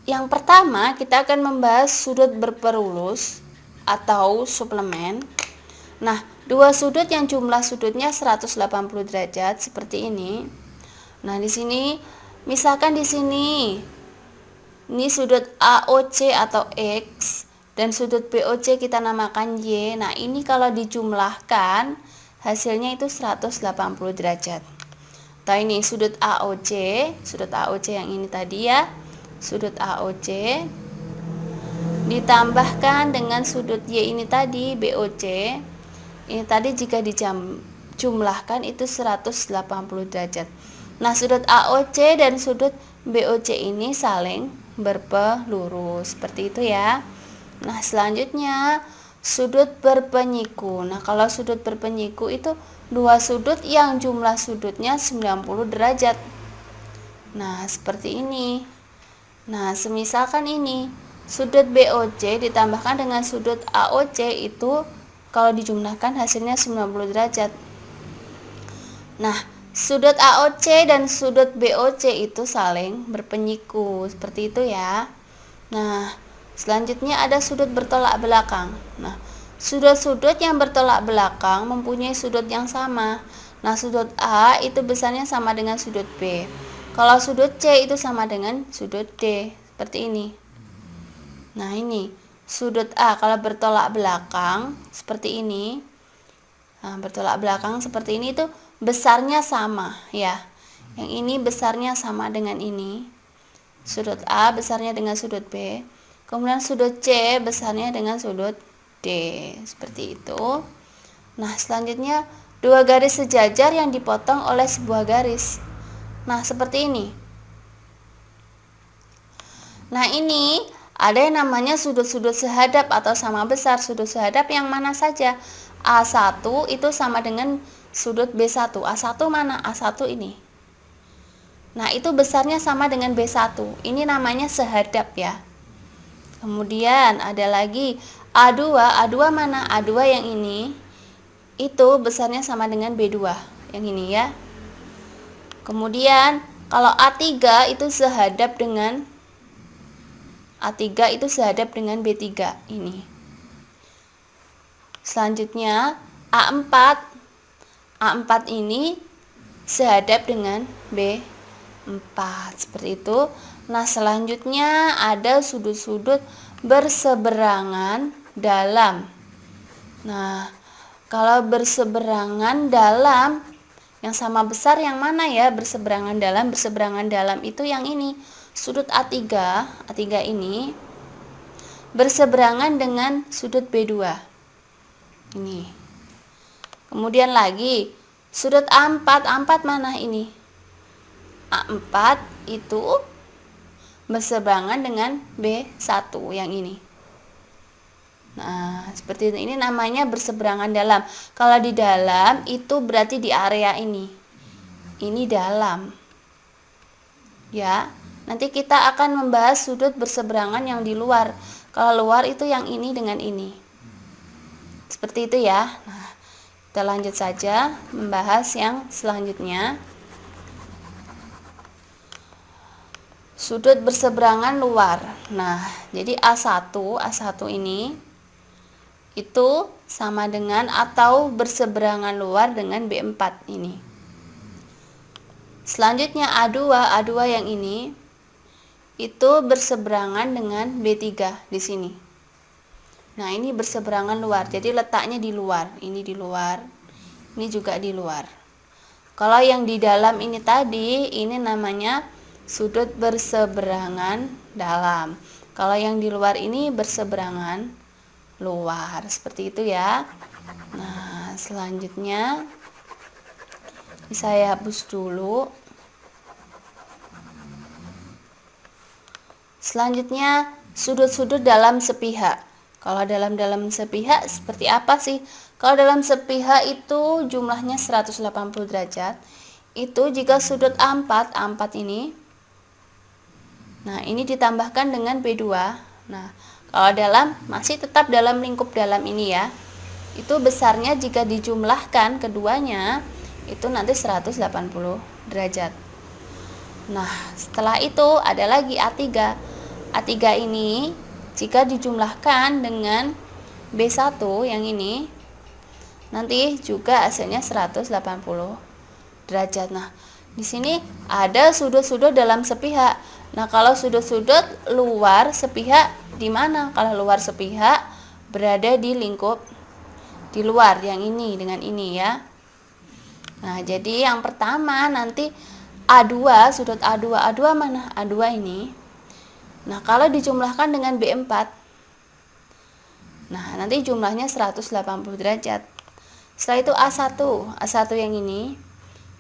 Yang pertama, kita akan membahas sudut berperulus atau suplemen. Nah, dua sudut yang jumlah sudutnya 180 derajat seperti ini. Nah, di sini misalkan di sini ini sudut AOC atau X dan sudut BOC kita namakan Y. Nah, ini kalau dijumlahkan hasilnya itu 180 derajat. Nah, ini sudut AOC yang ini tadi ya. Sudut AOC ditambahkan dengan sudut Y ini tadi BOC. Ini tadi jika dijumlahkan itu 180 derajat. Nah, sudut AOC dan sudut BOC ini saling berpelurus seperti itu ya. Nah, selanjutnya sudut berpenyiku. Nah, kalau sudut berpenyiku itu dua sudut yang jumlah sudutnya 90 derajat. Nah, seperti ini. Nah, semisalkan ini sudut BOC ditambahkan dengan sudut AOC itu kalau dijumlahkan hasilnya 90 derajat. Nah, sudut AOC dan sudut BOC itu saling berpenyiku seperti itu ya. Nah, selanjutnya ada sudut bertolak belakang. Nah, sudut-sudut yang bertolak belakang mempunyai sudut yang sama. Nah, sudut A itu besarnya sama dengan sudut B. Kalau sudut C itu sama dengan sudut D seperti ini. Nah, ini sudut A kalau bertolak belakang seperti ini. Nah, bertolak belakang seperti ini itu besarnya sama ya. Yang ini besarnya sama dengan ini. Sudut A besarnya dengan sudut B. Kemudian sudut C besarnya dengan sudut D. Seperti itu. Nah, selanjutnya dua garis sejajar yang dipotong oleh sebuah garis. Nah, seperti ini. Nah, ini ada yang namanya sudut-sudut sehadap atau sama besar. Sudut sehadap yang mana saja? A1 itu sama dengan sudut B1. A1 mana? A1 ini. Nah, itu besarnya sama dengan B1. Ini namanya sehadap ya. Kemudian ada lagi A2. A2 mana? A2 yang ini. Itu besarnya sama dengan B2. Yang ini ya. Kemudian kalau A3 itu sehadap dengan A3 itu sehadap dengan B3 ini. Selanjutnya A4. A4 ini sehadap dengan B4 seperti itu. Nah, selanjutnya ada sudut-sudut berseberangan dalam. Nah, kalau berseberangan dalam yang sama besar yang mana ya? Berseberangan dalam itu yang ini. Sudut A3 ini berseberangan dengan sudut B2 ini. Kemudian lagi sudut A4 mana ini? A4 itu berseberangan dengan B1 yang ini. Nah, seperti ini namanya berseberangan dalam. Kalau di dalam itu berarti di area ini. Ini dalam. Ya. Nanti kita akan membahas sudut berseberangan yang di luar. Kalau luar itu yang ini dengan ini. Seperti itu ya. Nah, kita lanjut saja membahas yang selanjutnya. Sudut berseberangan luar. Nah, jadi A1 ini itu sama dengan atau berseberangan luar dengan B4 ini. Selanjutnya A2 yang ini itu berseberangan dengan B3 di sini. Nah, ini berseberangan luar. Jadi letaknya di luar. Ini di luar. Ini juga di luar. Kalau yang di dalam ini tadi, ini namanya sudut berseberangan dalam. Kalau yang di luar ini berseberangan luar. Seperti itu ya. Nah, selanjutnya saya hapus dulu. Selanjutnya sudut-sudut dalam sepihak. Kalau dalam sepihak seperti apa sih? Kalau dalam sepihak itu jumlahnya 180 derajat. Itu jika sudut A4 ini. Nah, ini ditambahkan dengan B2. Nah, kalau dalam masih tetap dalam lingkup dalam ini ya. Itu besarnya jika dijumlahkan keduanya itu nanti 180 derajat. Nah, setelah itu ada lagi A3. A3 ini jika dijumlahkan dengan B1 yang ini, nanti juga hasilnya 180 derajat. Nah, di sini ada sudut-sudut dalam sepihak. Nah, kalau sudut-sudut luar sepihak di mana? Kalau luar sepihak berada di lingkup di luar yang ini dengan ini ya. Nah, jadi yang pertama nanti A2, sudut A2. A2 mana? A2 ini. Nah, kalau dijumlahkan dengan B4, nah nanti jumlahnya 180 derajat. Setelah itu A1. A1 yang ini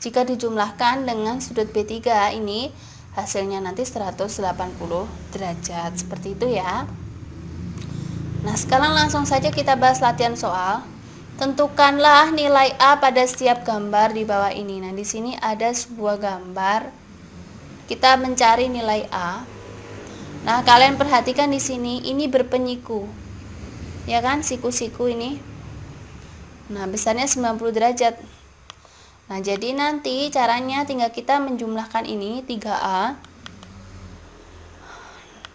jika dijumlahkan dengan sudut B3 ini, hasilnya nanti 180 derajat. Seperti itu ya. Nah, sekarang langsung saja kita bahas latihan soal. Tentukanlah nilai A pada setiap gambar di bawah ini. Nah, di sini ada sebuah gambar. Kita mencari nilai A. Nah, kalian perhatikan di sini, ini berpenyiku. Ya kan, siku-siku ini. Nah, besarnya 90 derajat. Nah, jadi nanti caranya tinggal kita menjumlahkan ini 3A.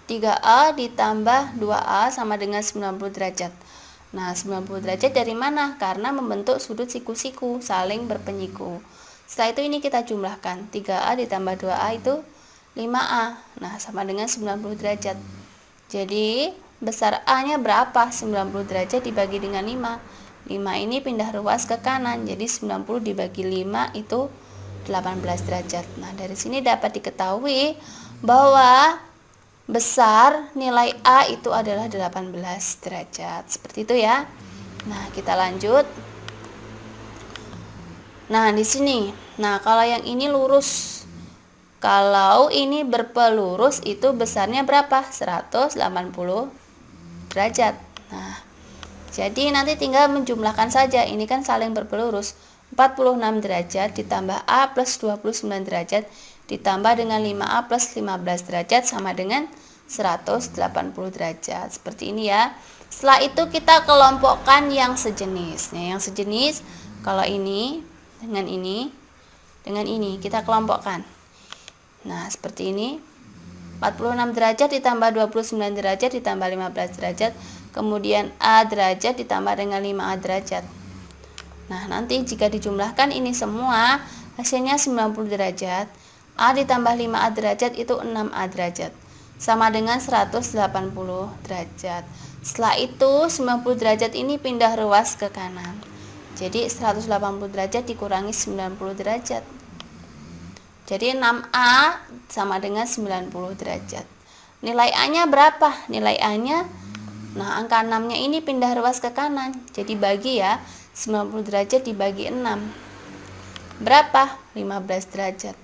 3A ditambah 2A sama dengan 90 derajat. Nah, 90 derajat dari mana? Karena membentuk sudut siku-siku, saling berpenyiku. Setelah itu ini kita jumlahkan. 3A ditambah 2A itu 5A. Nah, sama dengan 90 derajat. Jadi, besar A-nya berapa? 90 derajat dibagi dengan 5. 5 ini pindah ruas ke kanan. Jadi, 90 dibagi 5 itu 18 derajat. Nah, dari sini dapat diketahui bahwa besar nilai A itu adalah 18 derajat. Seperti itu ya. Nah, kita lanjut. Nah, di sini. Nah, kalau yang ini lurus. Kalau ini berpelurus itu besarnya berapa? 180 derajat. Nah, jadi nanti tinggal menjumlahkan saja. Ini kan saling berpelurus. 46 derajat ditambah A plus 29 derajat ditambah dengan 5A plus 15 derajat sama dengan 180 derajat. Seperti ini ya. Setelah itu kita kelompokkan yang sejenis. Nah, yang sejenis kalau ini dengan ini dengan ini kita kelompokkan. Nah, seperti ini. 46 derajat ditambah 29 derajat ditambah 15 derajat. Kemudian A derajat ditambah dengan 5A derajat. Nah, nanti jika dijumlahkan ini semua, hasilnya 90 derajat. A ditambah 5A derajat itu 6A derajat. Sama dengan 180 derajat. Setelah itu, 90 derajat ini pindah ruas ke kanan. Jadi, 180 derajat dikurangi 90 derajat. Jadi 6A sama dengan 90 derajat. Nilai A-nya berapa? Nilai A-nya, nah angka 6-nya ini pindah ruas ke kanan. Jadi bagi ya, 90 derajat dibagi 6. Berapa? 15 derajat.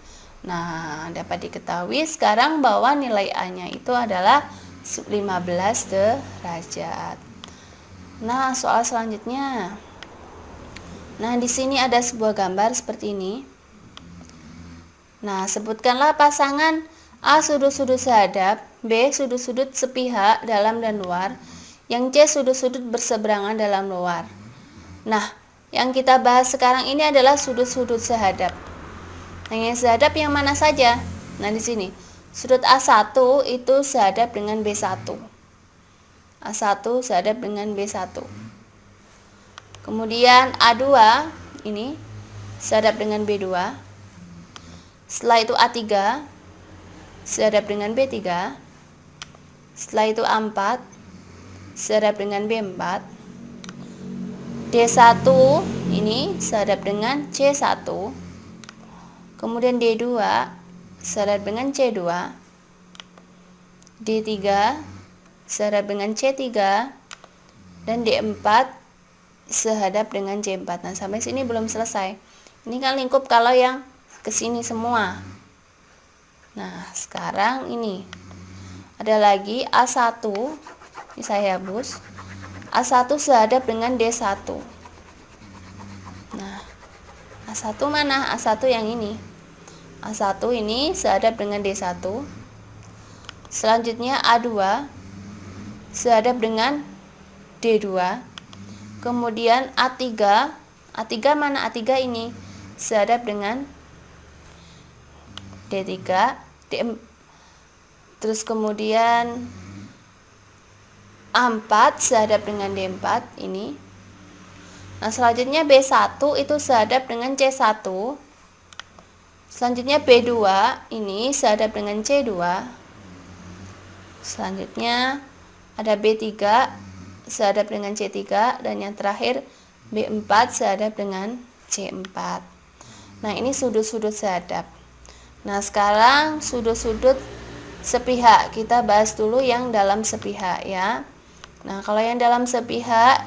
Nah, dapat diketahui sekarang bahwa nilai A-nya itu adalah 15 derajat. Nah, soal selanjutnya. Nah, di sini ada sebuah gambar seperti ini. Nah, sebutkanlah pasangan A sudut-sudut sehadap, B sudut-sudut sepihak dalam dan luar, yang C sudut-sudut berseberangan dalam luar. Nah, yang kita bahas sekarang ini adalah sudut-sudut sehadap. Nah, yang sehadap yang mana saja? Nah, di sini sudut A1 itu sehadap dengan B1. A1 sehadap dengan B1. Kemudian A2 ini sehadap dengan B2. Setelah itu A3 sehadap dengan B3. Setelah itu A4 sehadap dengan B4. D1 ini sehadap dengan C1. Kemudian D2 sehadap dengan C2. D3 sehadap dengan C3. Dan D4 sehadap dengan C4. Nah, sampai sini belum selesai. Ini kan lingkup kalau yang ke sini semua. Nah, sekarang ini ada lagi A1. Ini saya hapus. A1 sehadap dengan D1. Nah, A1 mana? A1 yang ini. A1 ini sehadap dengan D1. Selanjutnya A2 sehadap dengan D2. Kemudian A3. A3 mana? A3 ini sehadap dengan D3. Terus kemudian A4 sehadap dengan D4 ini. Nah, selanjutnya B1 itu sehadap dengan C1. Selanjutnya B2 ini sehadap dengan C2. Selanjutnya ada B3 sehadap dengan C3, dan yang terakhir B4 sehadap dengan C4. Nah, ini sudut-sudut sehadap. Nah, sekarang sudut-sudut sepihak. Kita bahas dulu yang dalam sepihak ya. Nah, kalau yang dalam sepihak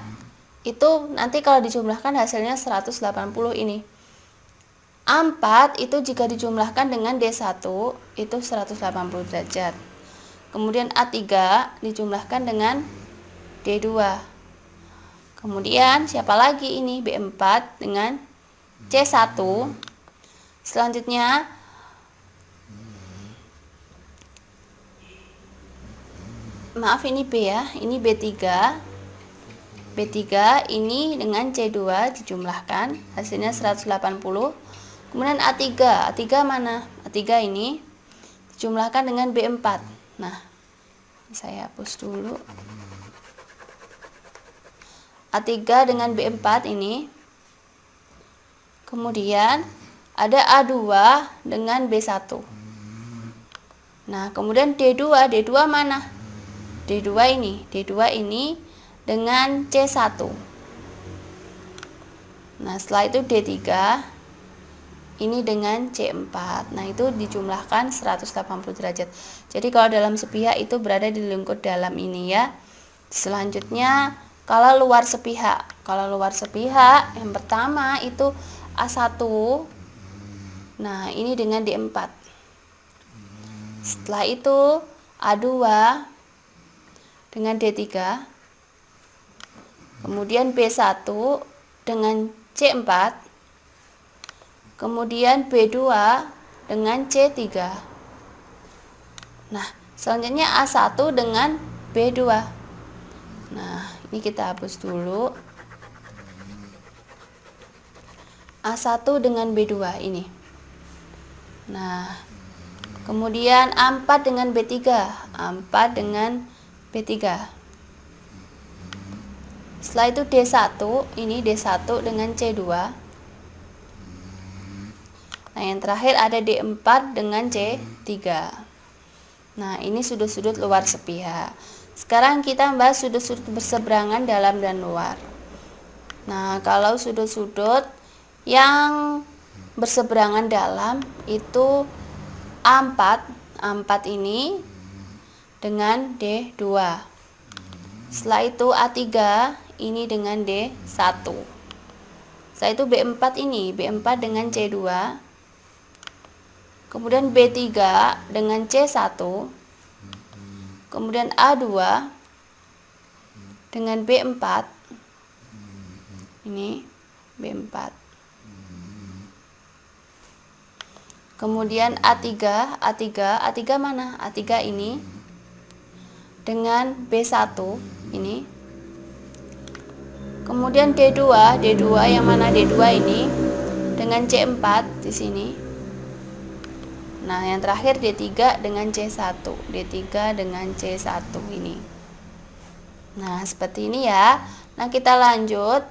itu nanti kalau dijumlahkan hasilnya 180 ini. A4 itu jika dijumlahkan dengan D1 itu 180 derajat. Kemudian A3 dijumlahkan dengan D2. Kemudian siapa lagi ini? B4 dengan C1. Selanjutnya maaf ini B ya, ini B3. B3 ini dengan C2 dijumlahkan, hasilnya 180. Kemudian A3, A3 mana? A3 ini dijumlahkan dengan B4. Nah, saya hapus dulu. A3 dengan B4 ini. Kemudian ada A2 dengan B1. Nah, kemudian D2, D2 mana? D2 ini dengan C1. Nah, setelah itu D3 ini dengan C4. Nah, itu dijumlahkan 180 derajat. Jadi kalau dalam sepihak itu berada di lingkup dalam ini ya. Selanjutnya kalau luar sepihak. Kalau luar sepihak yang pertama itu A1. Nah, ini dengan D4. Setelah itu A2 dengan D3. Kemudian B1 dengan C4. Kemudian B2 dengan C3. Nah, selanjutnya A1 dengan B2. Nah, ini kita hapus dulu. A1 dengan B2 ini. Nah, kemudian A4 dengan B3. A4 dengan B3. Setelah itu D1, ini D1 dengan C2. Nah, yang terakhir ada D4 dengan C3. Nah, ini sudut-sudut luar sepihak. Sekarang kita bahas sudut-sudut berseberangan dalam dan luar. Nah, kalau sudut-sudut yang berseberangan dalam itu A4. A4 ini dengan D2. Setelah itu A3 ini dengan D1. Setelah itu B4 ini, B4 dengan C2. Kemudian B3 dengan C1. Kemudian A2 dengan B4. Ini B4. Kemudian A3 mana? A3 ini dengan B1 ini. Kemudian D2 yang mana? D2 ini dengan C4 di sini. Nah, yang terakhir D3 dengan C1. D3 dengan C1 ini. Nah, seperti ini ya. Nah, kita lanjut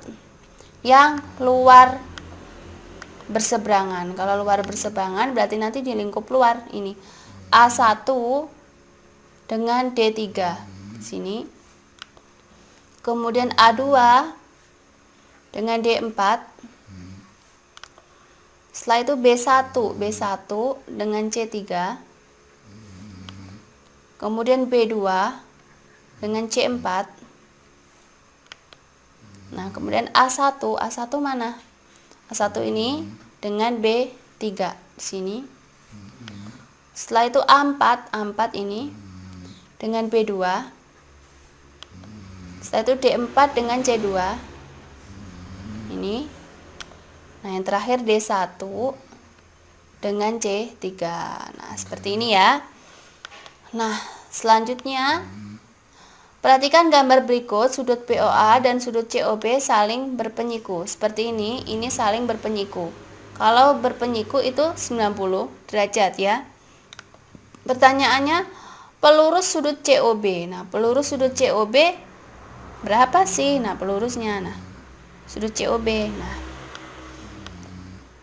yang luar berseberangan. Kalau luar berseberangan berarti nanti di lingkup luar ini. A1 dengan D3 di sini. Kemudian A2 dengan D4. Setelah itu B1 dengan C3. Kemudian B2 dengan C4. Nah, kemudian A1 mana? A1 ini dengan B3 di sini. Setelah itu A4 ini dengan B2. Setelah itu D4 dengan C2. Ini. Nah, yang terakhir D1 dengan C3. Nah, seperti ini ya. Nah, selanjutnya perhatikan gambar berikut. Sudut POA dan sudut COB saling berpenyiku. Seperti ini saling berpenyiku. Kalau berpenyiku itu 90 derajat ya. Pertanyaannya, pelurus sudut COB. Nah, pelurus sudut COB berapa sih? Nah, pelurusnya. Nah, sudut COB. Nah,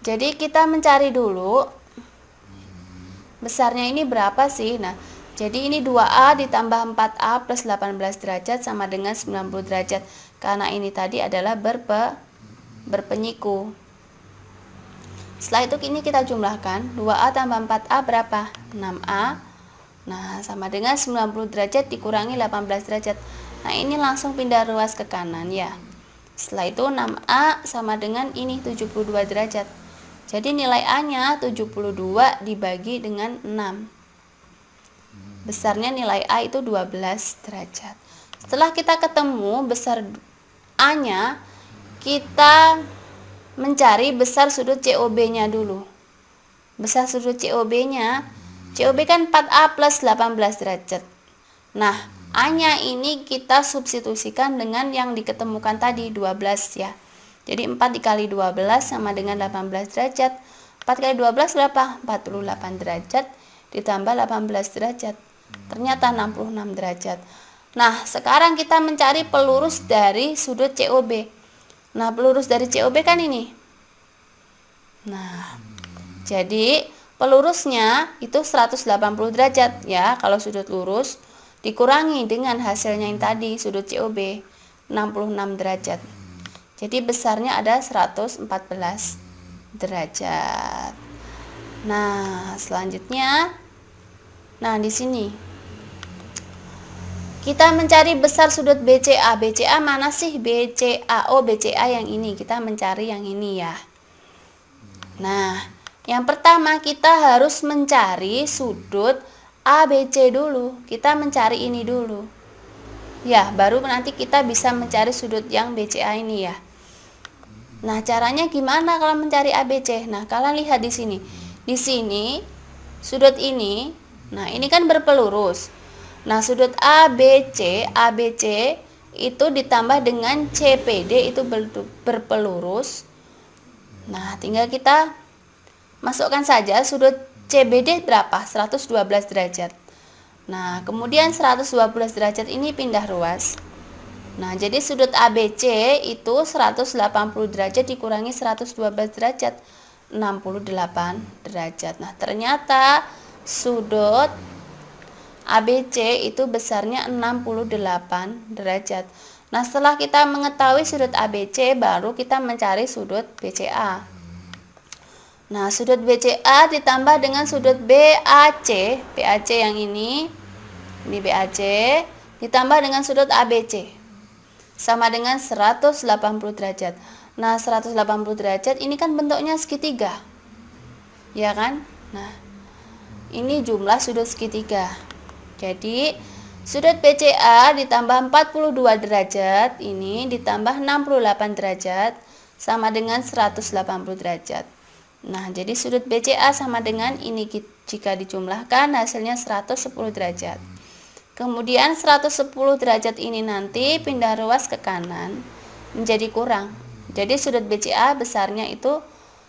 jadi kita mencari dulu besarnya ini berapa sih? Nah, jadi ini 2A ditambah 4A plus 18 derajat sama dengan 90 derajat. Karena ini tadi adalah berpenyiku. Setelah itu ini kita jumlahkan. 2A tambah 4A berapa? 6A. Nah, sama dengan 90 derajat dikurangi 18 derajat. Nah, ini langsung pindah ruas ke kanan ya. Setelah itu 6A sama dengan ini 72 derajat. Jadi nilai A-nya 72 dibagi dengan 6. Besarnya nilai A itu 12 derajat. Setelah kita ketemu besar A-nya, kita mencari besar sudut COB-nya dulu. Besar sudut COB-nya, COB kan 4A plus 18 derajat. Nah, A-nya ini kita substitusikan dengan yang diketemukan tadi 12 ya. Jadi 4 dikali 12 sama dengan 18 derajat. 4 kali 12 berapa? 48 derajat ditambah 18 derajat. Ternyata 66 derajat. Nah, sekarang kita mencari pelurus dari sudut COB. Nah, pelurus dari COB kan ini. Nah, jadi pelurusnya itu 180 derajat ya kalau sudut lurus. Dikurangi dengan hasilnya yang tadi sudut COB 66 derajat. Jadi besarnya ada 114 derajat. Nah, selanjutnya di sini kita mencari besar sudut BCA. BCA mana sih? BCA. Oh, BCA yang ini. Kita mencari yang ini ya. Nah, yang pertama kita harus mencari sudut ABC dulu. Kita mencari ini dulu. Ya, baru nanti kita bisa mencari sudut yang BCA ini ya. Nah, caranya gimana kalau mencari ABC? Nah, kalian lihat di sini. Di sini sudut ini, nah ini kan berpelurus. Nah, sudut ABC itu ditambah dengan CPD itu berpelurus. Nah, tinggal kita masukkan saja sudut CBD berapa? 112 derajat. Nah, kemudian 112 derajat ini pindah ruas. Nah, jadi sudut ABC itu 180 derajat dikurangi 112 derajat, 68 derajat. Nah, ternyata sudut ABC itu besarnya 68 derajat. Nah, setelah kita mengetahui sudut ABC, baru kita mencari sudut BCA. Nah, sudut BCA ditambah dengan sudut BAC, BAC yang ini BAC, ditambah dengan sudut ABC. Sama dengan 180 derajat. Nah, 180 derajat ini kan bentuknya segitiga. Ya kan? Nah, ini jumlah sudut segitiga. Jadi, sudut BCA ditambah 42 derajat, ini ditambah 68 derajat, sama dengan 180 derajat. Nah, jadi sudut BCA sama dengan ini jika dijumlahkan hasilnya 110 derajat. Kemudian 110 derajat ini nanti pindah ruas ke kanan menjadi kurang. Jadi sudut BCA besarnya itu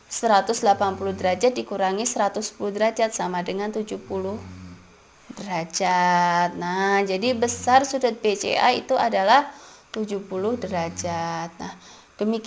180 derajat dikurangi 110 derajat sama dengan 70 derajat. Nah, jadi besar sudut BCA itu adalah 70 derajat. Nah, demikian